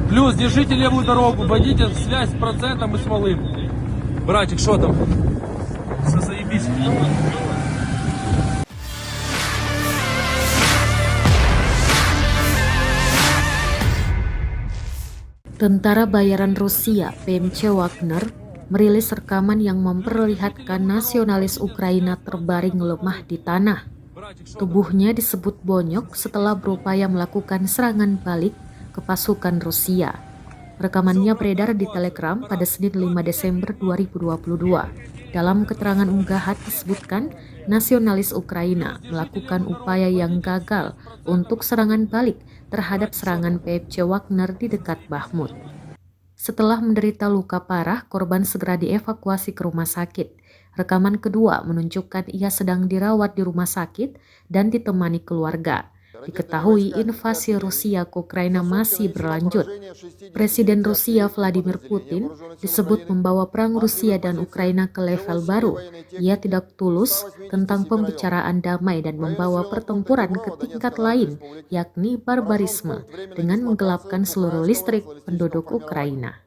Плюс, держите левую дорогу, вводите связь с процентом и с малым. Братик, что там? Все заебись. Tentara bayaran Rusia, PMC Wagner, merilis rekaman yang memperlihatkan nasionalis Ukraina terbaring lemah di tanah. Tubuhnya disebut bonyok setelah berupaya melakukan serangan balik ke pasukan Rusia. Rekamannya beredar di Telegram pada Senin 5 Desember 2022. Dalam keterangan unggahan disebutkan nasionalis Ukraina melakukan upaya yang gagal untuk serangan balik terhadap serangan PMC Wagner di dekat Bakhmut. Setelah menderita luka parah, korban segera dievakuasi ke rumah sakit. Rekaman kedua menunjukkan ia sedang dirawat di rumah sakit dan ditemani keluarga. Diketahui invasi Rusia ke Ukraina masih berlanjut. Presiden Rusia Vladimir Putin disebut membawa perang Rusia dan Ukraina ke level baru. Ia tidak tulus tentang pembicaraan damai dan membawa pertempuran ke tingkat lain, yakni barbarisme, dengan menggelapkan seluruh listrik penduduk Ukraina.